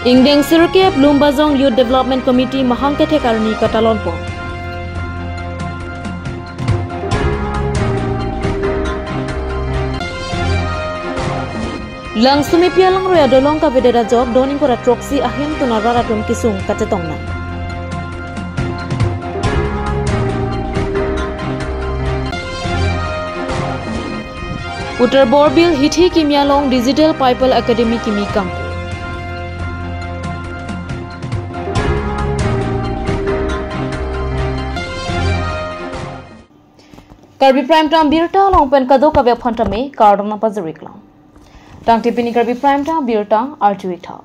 Ingdeng Sirke Lumbazong Youth Development Committee Mahangkete Karni Katalonpo. Lang sumipia lang roya dolong ka vedera job doning ko ratroksi ahim tunara ratum kisung katetongna. Uttar Borbil Hithi Kimyalong Digital People Academy Kimi Kampu. Karbi Prime Time Birta long pen kado kabya phantame kardona pazuriklang. Tang tipini Karbi Prime Time Birta arjuita.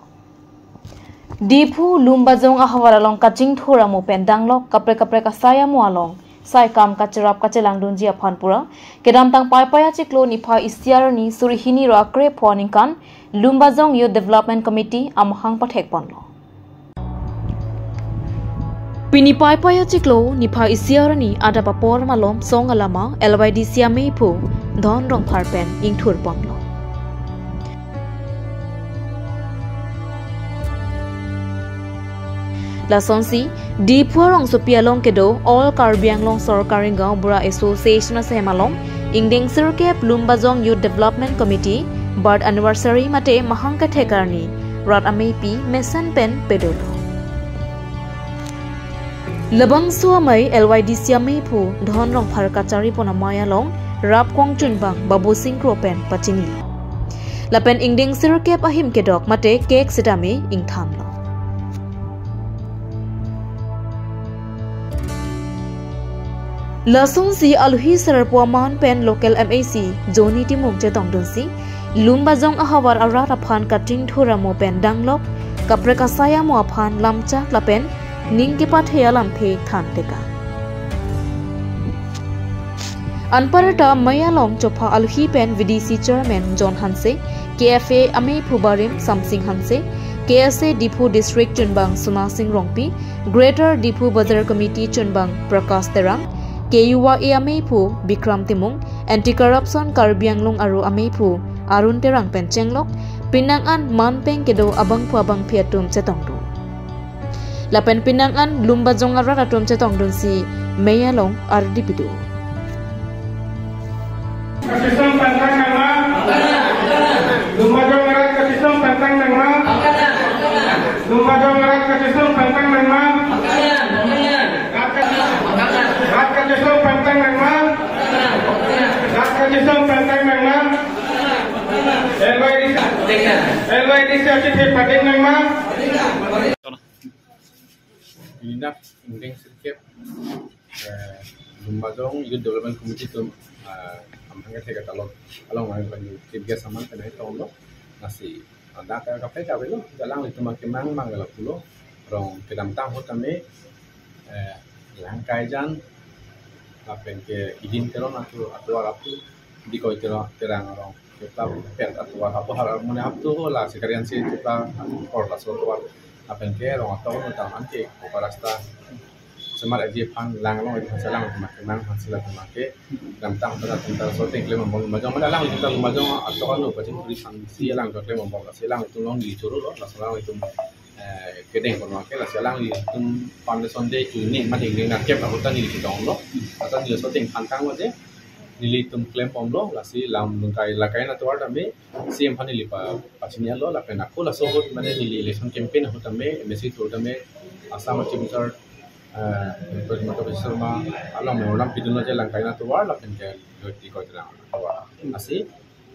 Dipu Lumbazong ahawara long kaching thura mo pen danglok kapre kasaya mo along sai kam kacharap kachelang dunji aphanpura kedam tang paipaya chiklo nipa istiarani surihini ro akre phoningkan Lumbazong Youth Development Committee amhang pathek ponlo. Pini paipaya chiklo nipa isiarani ada papor malom song alama LYD siame pu don rong pharpen ingthur ponglo. Lasonsi di puarong sopialong kedo all Karbianglong Sorkaring Gaon Bura Association sa Hemalong Ingdeng Sirke Lumbazong Youth Development Committee birth anniversary mate mahangka thekarni rat amepi mesan pen pedolo. Labang suamai LYD siamai pu dhon rong pharkachari ponamaya long rap kong chunbang babu singkro pen pachini. Lapen Ingdeng Sirke ahim kedok mate cake sidame ingtham lo. Lasung si alhi sarpuaman pen local MAC Joni Timuk jetong donsi Lumbazong ahawar ara raphan kating thura mo pen danglok kapre kasaya mo aphan lamcha lapen ningkipat healam phe than teka anparata mayalong chopa alhi pen VDC chairman John Hanse KFA Ame Phubarim Samsing Hanse KSA Dipu District Chunbang Suna Singh Rongpi Greater Dipu Bazar Committee Chunbang Prakash Terang KUA Amepu Bikram Timung Anti-Corruption Karbianglong Aru Amepu Arun Terang Penchenglok Pinangan Manpeng Kedo Abang Puabang Piatum Chetongdu Lapen Pinangan Lumbazong Aratum Chetongdun si Mayalong Ardipidu Kasisong pantang nama Lumbazong Arat kasisong pantang nama Lumbazong Arat kasisong pantang nama Kasisong pantang nama Kasisong pantang nama LYD Sirke pating nama Inap Ingdeng Sirke Lumbazong Youth Development Committee tu amhangga theka along dengan tiga saman penai tolong nasi anda kafe kafe lo jalan itu makin mangala pulo rong kedam tang hotame langkai jan apen ke idin teron atau arapu di koi terang orang kita pen atau apa hal mana apa tu lah sekalian si kita or lah soal apen ke orang atau tentang anti operasta semar aja pan lang itu salang makan mang hasil itu makan dalam tang tentang sorting klaim membong macam mana lang kita macam atau kalau pasti tulisan si lang klaim membong silang itu long di curu lah salang itu kedeng kormake la sialang itu pan sonde ini mati dengan kep hutan ini kita onglo atau dia sorting pantang aja nili tum klaim pomlo la si lam lungkai la kaina tuar tambe CM pani lipa pachinia lo la pena ko la sohot mane nili election campaign hotame message hotame asam chimsar to mato bersama alam orang pidun aja langkaina tuar la penke di ko tera asi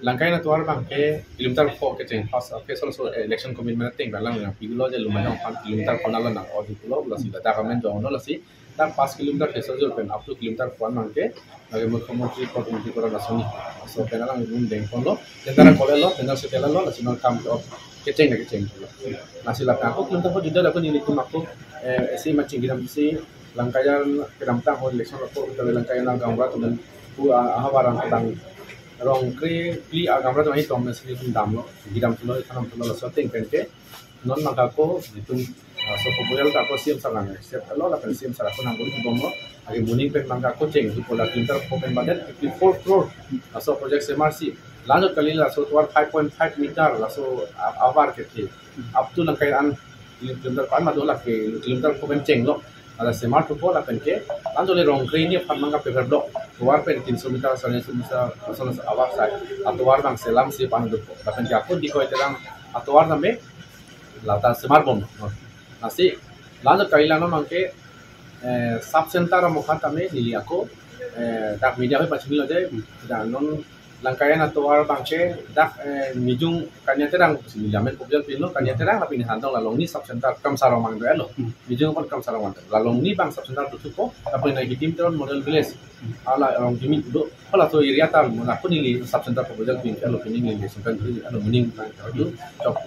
langkaina tuar bangke kilometer 4 ke cheng pas special so election commitment ting balang yang pigulo aja lumayan 5 kilometer konala na odi pulo la si data kamen jono la si dan 5 kilometer special so pen up to kilometer 1 mangke lagi mukhomantri komuniti kora nasoni so penalang room deng kono tentara kolelo tentara setela lo national camp of keceng lo nasi lapang aku kilometer 4 juda aku nilitum aku si macing giram si langkayan kedam tang ho election ko kita langkayan gamra tu dan ku ahawaran tang rong kli gamra tu mai tom nasi tum dam lo giram tu lo tanam tu lo setting penke non makako ditum so popular ka ko siam sarang set lo la siam sarang ko nang ko bombo agi muning pen mangka ko cheng tu pola kilometer 4 pen badet 54 crore so project MRC lanjut kali lah so tuar 5.5 meter lah so awar ke thi up to nang kairan kilometer kan ma dola ke kilometer ko ben cheng lo ada semar tu pola pen ke lanjut le rong green ni pan manga pegar do tuar pen 300 meter sana sana awar sai atuar bang selam si pan do la pen ke aku di ko terang atuar nambe lata semar bom nasi lanjut kali lah no mangke sub center mo khata me ni aku dak media pe pachmi lo je dan non langkayan atuar bangke dak mijung kanya terang jamin pobjal pino kanya terang tapi ni handong lalong ni sub center kam sarong mang do lo mijung pon kam sarong mang lalong ni bang sub center tu ko tapi na gitim teron model village ala orang gimin do pala to area tal mona pun ni sub center pobjal pin lo pin ni ni sampai tu alo muning bang tu cok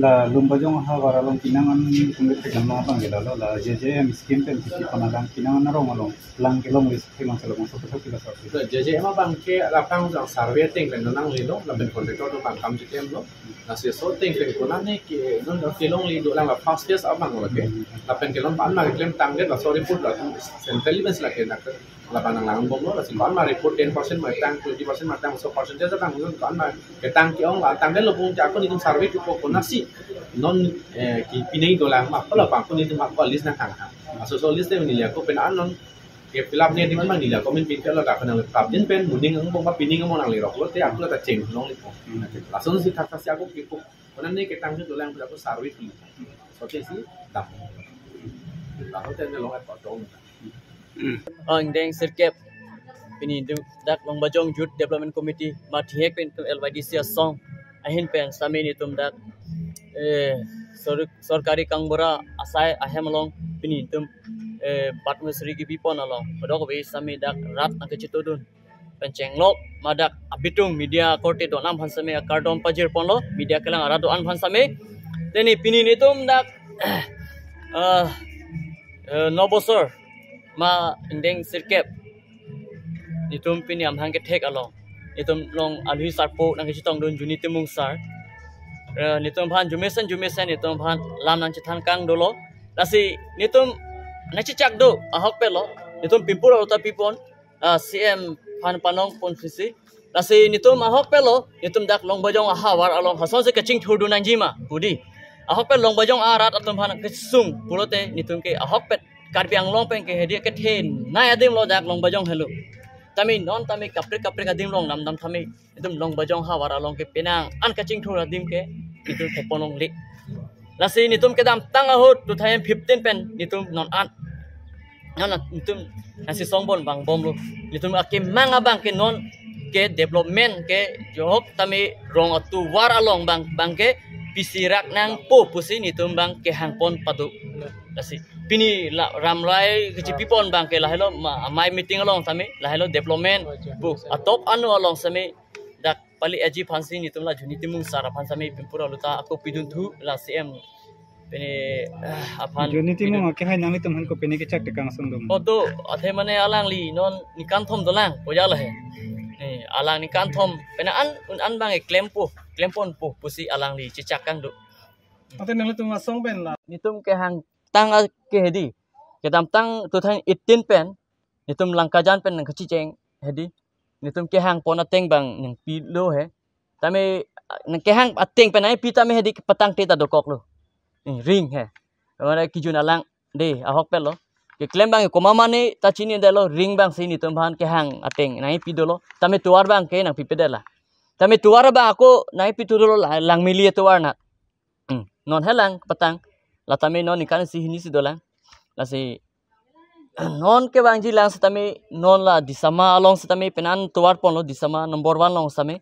la lumbajong ha waralong kinangan kumit kagama bang gila lo la JJM scheme pen kisi panagang kinangan narong along lang kilong lis kilong salong so kila so JJM bang ke lapang jang survey ting pen nang lilo la ben kontraktor do bang kam JJM lo na se so ting pen kona ne ke non do kilong li do lang la fast phase abang lo ke la pen kilong pan ma claim tang de la so report la central events la ke nak la pan nang bom lo la sin pan ma report 10% ma tang 20% ma tang so percentage bang non pan ma ke tang ki ong la tang de lo pung ja ko ni tung survey tu ko kona si non ki pinai dolang mak pala pang pun itu mak ko list na hang aso so list ni ya ko pen anon ke filap ni di man ni la ko min pin ke lo da kana tap din pen muning ang bong pa pining mo nang lirok lo te aku la ta cheng long li ko lason si kata si aku ki ko konan ni ke tang dolang pula ko sarwi ti so te si tap la ko ten long at dong ang deng sirkep pini dak long bajong youth development committee ma thiek pen LYDC song ahin pen sami ni tum dak सरकारी कंगबरा आसाय अहेमलों पिनी तुम बातमेसरी की बिपन अलों बदक वे समी दाक रात नके चितोदुन पेंचेंगलो मादाक अबिटुंग मीडिया कोटे दो नाम हंसमे कार्डोन पजिर पोनलो मीडिया केlang ara do an हंसमे तेनी पिनी नि तुम दाक 9 bosor ma indeng sirkep ni तुम पिनी am hang ke thek along ni तुम long alhi sarpo nang chitong dun juni timung sar nitum phan jumesen nitum phan lam nang chithan kang dolo lasi nitum nachicak do ahok pelo nitum pimpura uta pipon cm phan panong pon fisi lasi nitum ahok pelo nitum dak long bajong ahawar along hason se kaching thudu nanjima budi ahok pel long bajong arat atum phan kesung pulote nitum ke ahok pet karpiang long pen ke hedia ke then nai adim lo dak long bajong helo tami non tami kapre adim long nam dam tami nitum long bajong hawar along ke penang an kaching thur adim ke nitum teponong lik lasi nitum ke dam tang ahut 2015 pen nitum non an non nitum nasi songbon bang bom lo nitum akim manga bang ke non ke development ke johok tami rong atu war along bang ke pisirak nang po pusi nitum bang ke hangpon padu lasi pini ramrai ke pipon bang ke lahelo mai meeting along tami lahelo development bu atop anu along sami dak pali aji phansi nitum la juni timung sara phansami pimpura luta aku pidun thu la cm pene aphan juni timung ke hai nang nitum han ko pene ke chak tekang songdom odo athe mane alang li non nikan thom dolang pojal he ni alang nikan thom pena an bang e klempon pu pusi alang li chichak kang du ate nang tu ngasong pen la nitum ke hang tang ke hedi ke dam tang 2018 pen nitum langkajan pen nang khachi cheng hedi nitum ke hang pon ateng bang ning pi lo he tame nang ke hang ateng pen ai pi tame hedi patang te ta dokok lo ring he amara kijun alang de ahok pel lo ke klem bang ko mama ne ta chini de lo ring bang si nitum bhan ke hang ateng nai pi do lo tame tuar bang ke nang pi pedela tame tuar ba ako nai pi tu lo lang mili tuar na non helang patang la tame non ikan si hini si dolang la si non ke bangji lang satami non la disama along satami penan tuar pon lo disama number 1 long sami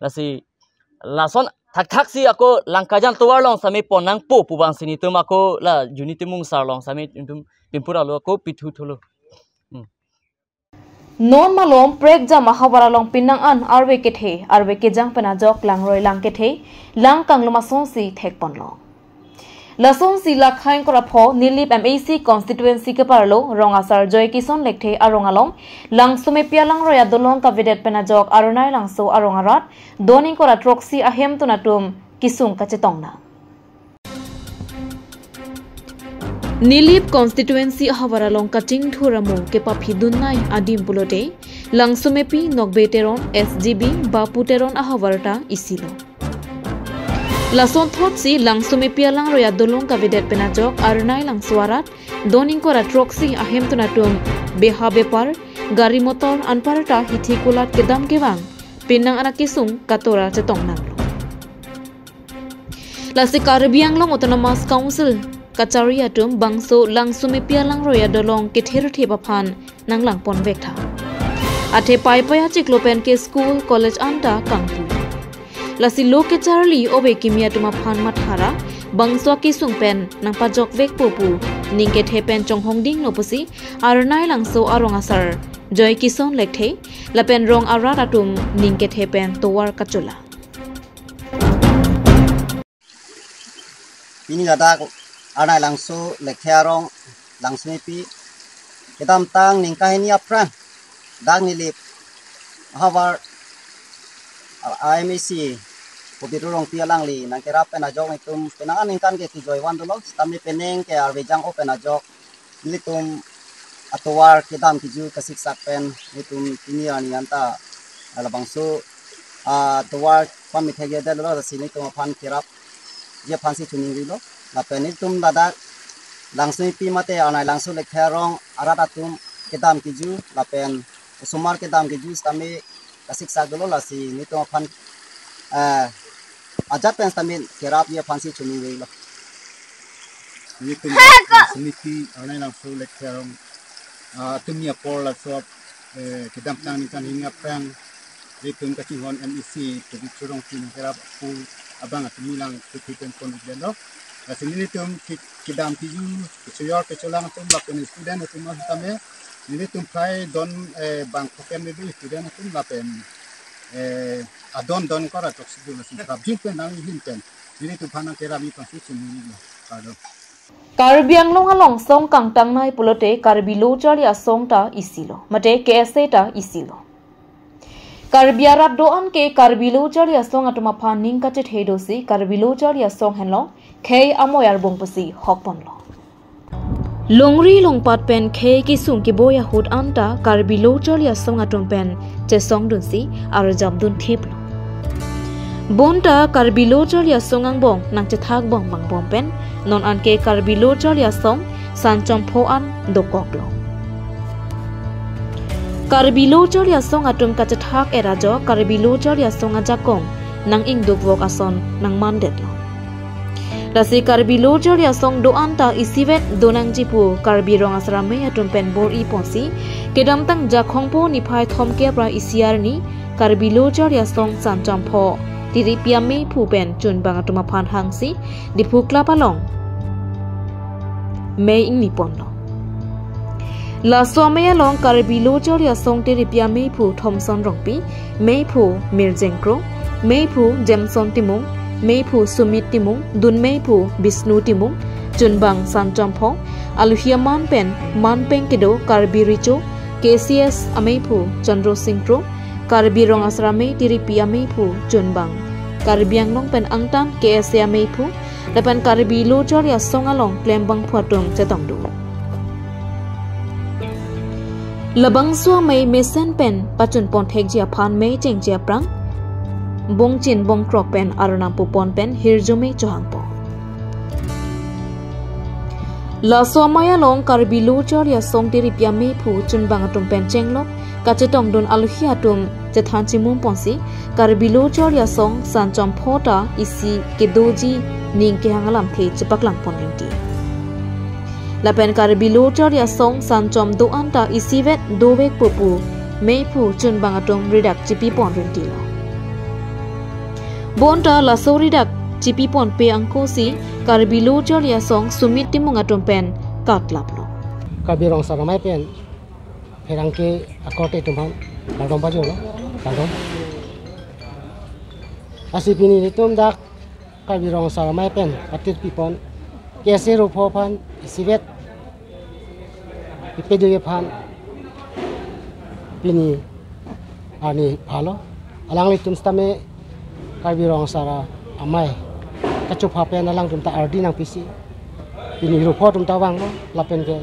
lasi lason thak si ako langkajan tuar long sami ponang po bang sini tum ako la juni timung sar long sami tum pimpura lo ako pithu tholo non malom prek jama hawara long pinang an arwe ke the arwe ke jang pana jok lang roi lang ke the lang kang loma song si thek pon lo Lasong sila khain kora pho nilip MAC constituency ke parlo ronga sar joy kison lekthe arongalong langsume pialang roya dolong ka videt penajok arunai langso arongarat doning kora troxy ahem tunatum kisung kachetongna Nilip constituency hawaralong kating thuramu ke paphidunai adim pulote langsumepi nokbeteron SGB baputeron ahawarta isilo. Lason thotsi langsumepi alang roya dolong kabidet penajok arnai langswarat doning kora troksi ahem tunatum beha bepar gari motor anparata hithikulat kedam kewang pinang anak kisung katora cetong nanglo. Lasi Caribbean long Autonomous Council Kachari atum bangso langsumepi alang roya dolong kithir thepaphan nang langpon vekta. Ate pai pai achiklopen ke school college anta kangpu. Lasi loke charli obe kimia tuma phan mathara bangso ki sungpen nang pajok vek popu ningke thepen chonghong ding lopusi arnai langso arong asar joy kison lekthei lapen rong arat atum ningke thepen towar kachula. Ini dadak anai langso lekherong langsmepi kedam tang ningkah ini apran dang nilip hawar IMC pobirurong pialang li nang kerap penajok itum penangan ingkan ke tijoy wan dolo stami peneng ke arwejang o penajok nilitum atowar kedam tiju kasik sakpen itum ini ani anta alabangso atowar pamit hege dalo sini tum pan kerap dia pansi tuning dilo na penitum dadak langsung pi mate anai langsung lekherong arat atum kedam kiju lapen sumar kedam kiju stami kasik sagolo lasi nito pan ajat pen stami kerap dia pansi tuning dilo Nitum semiti anai langsung lekherong tumia por la sop kedam tang kan hinga prang nitum kacihon MEC jadi curong tin kerap pu abang atumilang tukipen pon delo sini tum kidam tiju kecuyor keculang tum lapen student tum tame ini tum prai don bank pokem ni student tum lapen adon don kora tok sidul sin rabjin pen nang hinten ini tum panang kerami konstitusi ni kado Caribbean long along song kang tang nai pulote Carbilo chari asong ta isilo mate KSA ta isilo Caribbean doan ke Carbilo chari asong atuma phaning ka che thedosi Carbilo chari asong henlo khei amoyar bongpasi hokponlo Longri longpat pen khei ki sung ki boya hut anta Carbilo chari asong atum pen che song dunsi ar jamdun theplo Bonta Carbilo chari asong ang bong nang che thak bong bang bom pen non an ke Carbilo chari asong sanchom pho an dokoklo Carbilo chari asong atum ka che thak era jo Carbilo chari asong ajakong nang ing dukvok ason nang mandet lo Lasi Carbilo chari asong do anta isivet donang jipu Carbirong asrame atum pen bor I ponsi kedam tang jakhongpo ni phai thomke pra isiar ni Carbilo chari asong sanchom pho Tiri piame pupen chun bang atuma phan hangsi dipukla palong Mei ing nipon lo La somaya long Carbilo chari asong tiri piame pu Thomson rongpi Mei pu Mirjengkro Mei pu Jameson timung Mei pu Sumit timung dun Mei pu Bisnu timung chun bang sanchom pho aluhia man pen man peng kedo Carbiricho KCS amei pu Chandro Singro Carbirong asrame tiri piame pu chunbang Caribbean long pen angtan KSA amei pu lepan Carbilo chari asong along klembang phuatung chetongdu labang swa mei mesen pen pachun pon thek jia phan mei cheng jia prang bong chin bong krok pen arnam pu pon pen hirjume chohangpo La somaya long Carbilo chari asong tiri piame pu chunbang atum pen chenglok kachetong don aluhi atum chethan chimum ponsi Carbilo chari asong sanchom phota isi kedoji ningke hangalam the chepaklang ponringti Lapen Carbilo chari asong sanchom do anta isivet dovek popu meipu chunbang atum ridak chipi ponringti lo Bonta la so ridak chipi pon pe angkosi Carbilo chari asong sumit timung atum pen katlaplo Carbirong saramai pen herangke akote tumhan dagom bajo lo dagom asipini nitum dak Carbirong saramai pen atit pipon kese rupo pan isivet ipedoye pan pini ani phalo alang litum stame Carbirong sara amai kachup hapen alang tumta ardi nang pisi pini rupo tum tawang lo lapen ke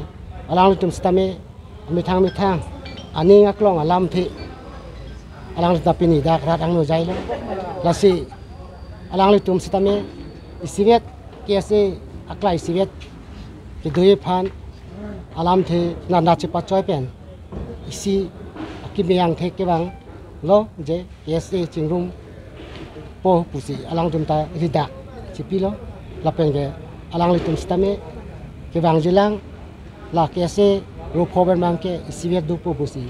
alang tum stame mitang ani ngaklong alam thi alang tum pini dak rat ang no jai lo lasi alang tum stame isivet kese aklai sivet ke doi phan alam thi na chipa choi pen isi akimyang the ke bang lo je kese chingrum po pusi alang tum ta rida chipi lo lapen ke alang tum stame ke bang jilang la kese rupo ben bang ke isivet du po pusi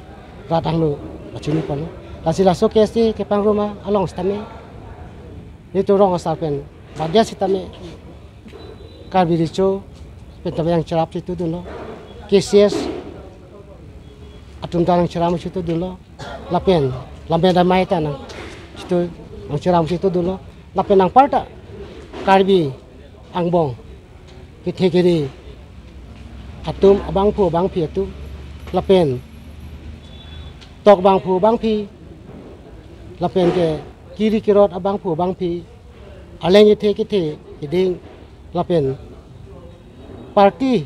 rat ang no achuni pa lo lasi laso kese ke pang roma along stame itu rong asal pen badia sitame karbiricho petame yang cerap situ dulu kesies atum tanang ceram situ dulu lapen damai tanang situ ang ceram situ dulu lapen ang parta karbi angbong kithekiri atum abang pu bang pi tu lapen tok bang pu bang pi lapen ke kiri kirot abang pu bang pi aleng ithe hiding lapen parti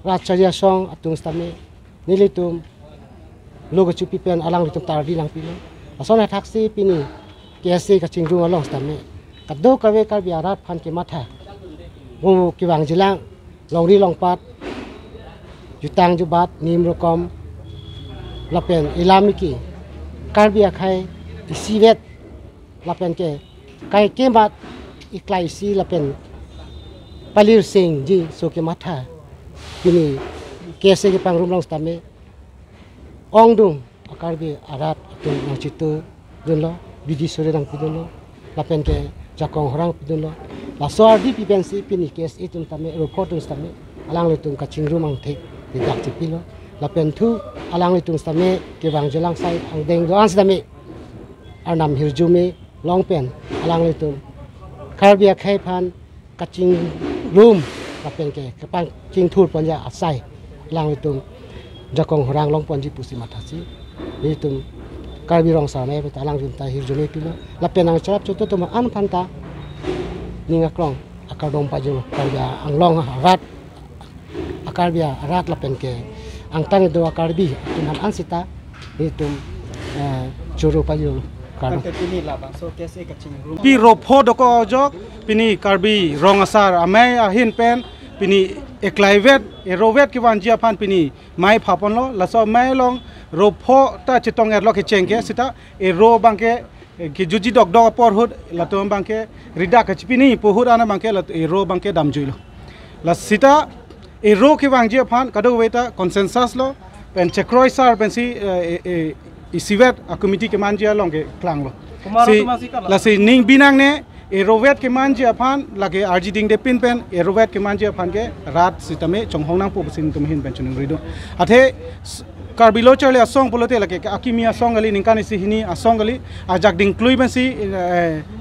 racharia song atung stame nilitum logo chupi pen alang litum tardi lang pino asona taksi pini kese ka chingru along stame kaddo kawe kar biarat phan ke matha ngo kiwang jilang longri longpat jutang jubat nim rokom lapen ilamiki karbia khai isivet lapen ke kai kemat iklai si lapen palir sing ji so ke matha kini kese ke pangrum long stame ongdung akarbi arat atung nang chitu dunlo bidi sore nang pidunlo lapen ke jakong horang pidunlo la soar di pipensi pini kes itum tame report stame alang letung ka chingru mang thek didak chipilo lapen thu alang letung stame ke bang jelang sai ang deng do stame arnam hirjume long pen alang letung karbia khai phan kaching room lapen ke kapang ching thur panja asai lang letung jakong horang long ponji pusi matasi itum karbi rong sa mai peta alang junta hirjume pilo lapen ang charap choto to an phanta ninga klong akadong pajul karbia ang long rat akarbia rat lapen ke ang tang do akarbi tunan ansita itum churu pajul pi ropo doko jok pini karbi rong asar amai ahin pen pini eklaivet erovet ki wan jia phan pini mai phapon lo laso mai long ropo ta chitong er lo ke chengke sita ero bangke ki juji dok dok por hud latom bangke rida ka chipini pohud ana bangke lat ero bangke damjui lo la sita ero ki wan jia phan kado weta consensus lo pen chekroi sar pen si isivet a committee ke manjia long ke klang lo la si ning binang ne erovet ke manjia phan lage rg ding de pin pen erovet ke manjia phan ke rat sitame chonghong nang pu sin tum hin pen chunung rido athe karbilo chale asong polote lage akimia song ali ningkani si hini asong ali ajak ding klui ben si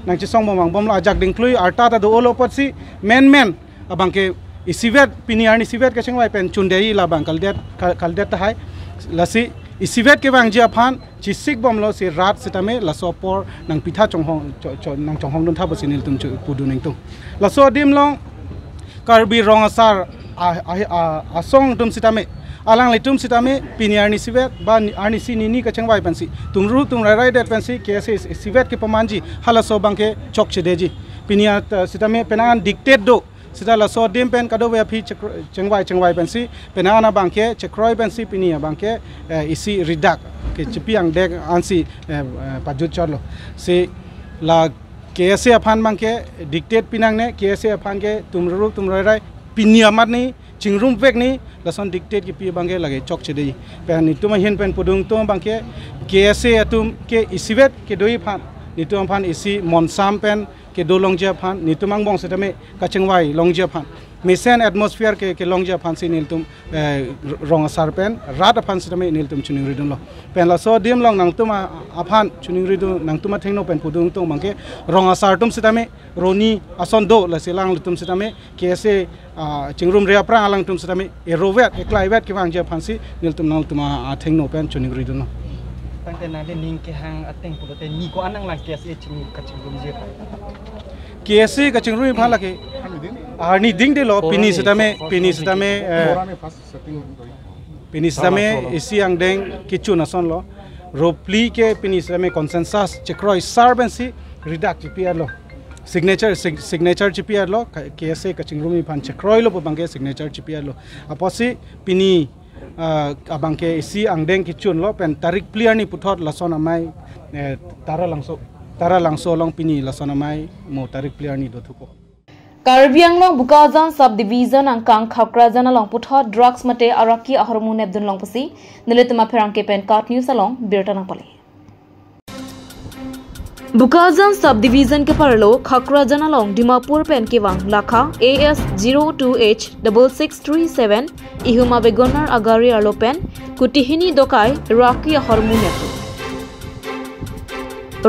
nang chi song mamang bom la ajak ding klui arta ta do olo pot si men abang ke isivet piniarni sivet ke chengwai pen chundei la bang kaldet ta hai lasi isivet ke bang jia phan chisik bom lo si rat sitame la sopor nang pitha nang chonghong dun tha basinil tum pudu ning tung la so dim long karbi rong asar a song tum sitame alang litum sitame piniarni sivet ba arni sinini ka chengwai pansi tumru tum rai det pansi kese sivet ke pamanji hala so bangke chok chedeji pinia sitame penan dictate do sida la so dim pen kado we phi chengwai pensi penana bangke chekroi pensi pinia bangke isi ridak ke chipiang dek ansi pajut chorlo se la kese aphan bangke dictate pinang ne kese aphan ke tumru rai pinia mat ni chingrum vek ni lason dictate ki pi bangke lage chok chedei pen ituma hin pen pudung to bangke kese atum ke isivet ke doi phan nitum phan isi monsam pen ke do longjia phan nitumang bong setame kachengwai longjia phan mesen atmosphere ke longjia phan si niltum rong asar pen rat phan setame niltum chuning ridum lo pen la so dim long nang tuma aphan chuning ridu nang tuma thengno pen pudung tong mangke rong asar tum setame roni ason do la selang lutum setame kese chingrum rea prang alang tum setame erovet eklaivet ke wangjia phan si niltum nang tuma thengno pen chuning ridum loตั้งแต่นั้นนิ่งแค่หางแต่งปกติมีก็อันนั่งหลังเกียร์ชิงกับชิงรุ่มเยอะ KSC กับชิงรุ่มพันละกี่ arni ding de lo pini setame isi ang deng kichu nason lo ropli ke pini setame consensus chekroi servancy redact gpr lo signature gpr lo ksa kachingrumi phan chekroi lo bangke signature gpr lo aposi pini abangke isi ang deng kichun lo pen tarik clear ni puthot lason amai tara langso long pini lason amai mo tarik clear ni dothuko Karbi Anglong Bukazan subdivision ang kang Khakrajan along puthot drugs mate araki ahormun abdun long pasi nilitma pherangke pen cut news along birtana pale Bukazan subdivision ke parlo Khakrajan along Dimapur pen ke wang lakha AS02H6637 ihuma begonar agari arlo pen kutihini dokai raki ahormun abdun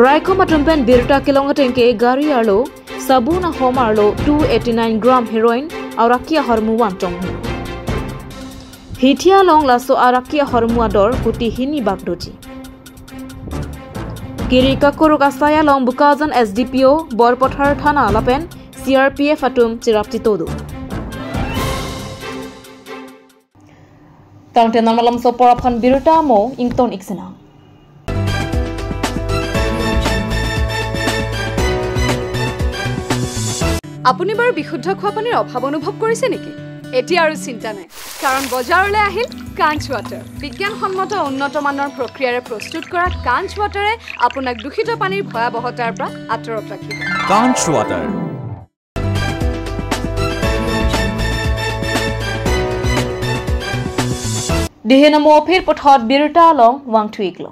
Raiko matumpen birta kilongatengke gari arlo Sabuna Homarlo 289 gram heroin Arakia Hormuan Tong Hitia long laso Arakia Hormuador Kuti Hini Bagdoji Kirika Kurukasaya long Bukazan SDPO Borpothar Thana Lapen CRPF Atum Chirapti Todo Tangte Namalam Soporaphan Birta Mo Ington Iksena আপুনি বাৰু বিশুদ্ধ খোৱা পানীৰ অভাৱ অনুভৱ কৰিছে নেকি এতিয়া আৰু চিন্তা নাই কাৰণ বজাৰলৈ আহিল কাঞ্চ ৱাটাৰ বিজ্ঞানসন্মত উন্নত মানৰ প্ৰক্ৰিয়াৰে প্ৰস্তুত কৰা কাঞ্চ ৱাটাৰে আপোনাক দূষিত পানীৰ ভয়াৱহতাৰ পৰা আঁতৰত ৰাখিব কাঞ্চ water Dihenamo phir pothot birta long wang thuiklo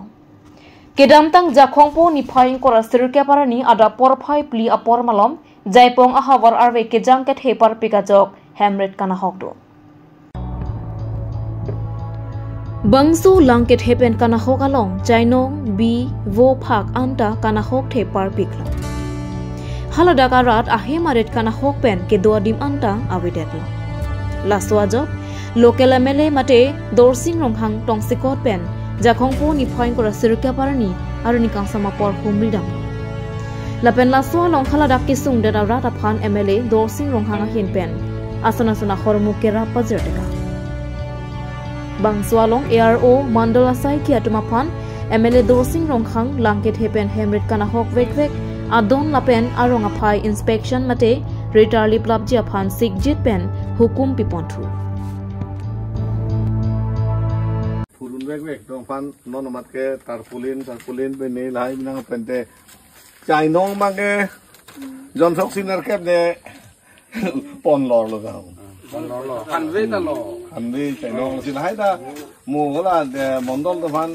Kedamtang jakhongpo niphaying kora sirke parani ada porphai pli apor malom Jaipong ahawar arve ke jangket hepar pikajok hamret kana hokdo Bangsu langket hepen kana hokalong jainong bi vo phak anta kana hok thepar piklo Halodaka rat ahemaret kana hokpen ke doadim anta avidetlo Laswajo local MLA mate dorsing ronghang tongsikot pen jakhongpo niphaying kora sirke parani aruni kangsama por humridam Lapen laswa long khala dak kisung de rat aphan MLA dorsing ronghanga hinpen asana suna hormu kera pazerteka Bangswa long ARO mandala sai ki atuma MLA dorsing ronghang langket hepen hemrit kana hok vek adon lapen arong aphai inspection mate retarli plabji aphan sigjit pen hukum piponthu fulun vek dong pan nonomat ke tarpulin pe nei lai binang pente Chai nong mange John Sok Sinar kep ne pon lor lo gao. Hanwe ta lo. Hanwe chai nong sin hai ta mu la de mondol to fan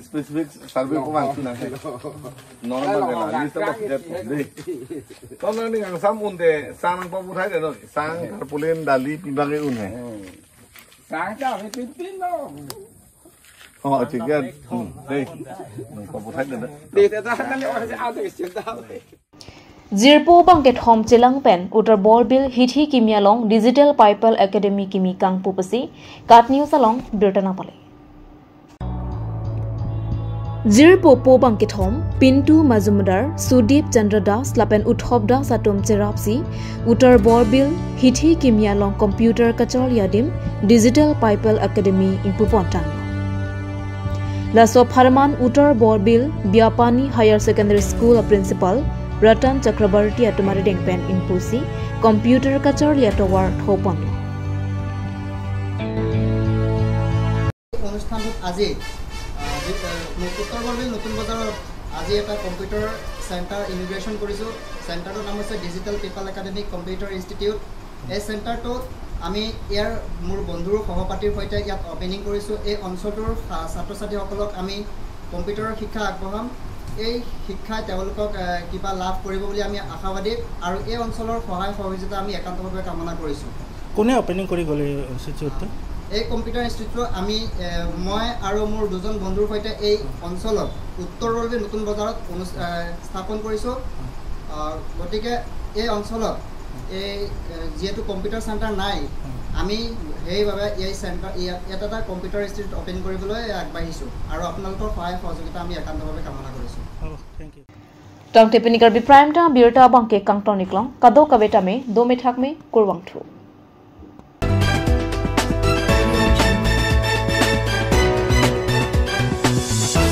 specific survey ko wang sin hai. Normal de la list of jet de. To na ni ang sam un de sang pa bu thai de no sang tarpulin dali pibage un hai. Sang cha me tin no. Họ chỉ kia đây có một thách nữa đi thế ra cái này sẽ ao từ chiến đấu Zirpo bangket hom chilang pen utar ball bill hithi kimia long digital pipal academy kimi kang pupasi kat news along birtana pale Zirpo po bangket hom Pintu Mazumdar Sudip Chandra Das lapen uthob das atom cherapsi utar ball bill hithi kimia long computer kachol yadim digital pipal academy impupontang Laso Farman Uttar Borbil Biapani Higher Secondary School Principal Ratan Chakrabarti Atumari Dengpen in Pusi Computer Kachar Liatowar Thopon অনুষ্ঠানত আজি উত্তৰ বৰবিল নতুন বজাৰত আজি এটা computer centre ইনোগ্ৰেশ্যন কৰিছোঁ চেণ্টাৰটোৰ নাম হৈছে digital people academic computer institute এই চেণ্টাৰটোত আমি ইয়াৰ মোৰ বন্ধুৰ সহপাঠীৰ সৈতে ইয়াত অপেনিং কৰিছোঁ এই অঞ্চলটোৰ ছাত্ৰ ছাত্ৰীসকলক আমি কম্পিউটাৰৰ শিক্ষা আগবঢ়াম এই শিক্ষাই তেওঁলোকক কিবা লাভ কৰিব বুলি আমি আশাবাদী আৰু এই অঞ্চলৰ সহায় সহযোগিতা আমি একান্তভাৱে কামনা কৰিছোঁ কোনে অপেনিং কৰি গ'লে ইনষ্টিটিউটটো এই কম্পিউটাৰ ইনষ্টিটিউট আমি মই আৰু মোৰ দুজন বন্ধুৰ সৈতে এই অঞ্চলত উত্তৰ বৰবিল নতুন বজাৰত স্থাপন কৰিছোঁ গতিকে এই অঞ্চলত এই যেহেতু কম্পিউটাৰ চেণ্টাৰ নাই আমি সেইভাবে এই চেণ্টাৰ এটা কম্পিউটাৰ ইনষ্টিটিউট অপেন কৰিবলৈ আগবাঢ়িছোঁ আৰু আপোনালোকৰ সহায় সহযোগিতা আমি একান্তভাৱে কামনা কৰিছোঁ Tang tepini karbi prime ta birta bangke kangton niklong kado kabeta me do me thak me kurwang thu.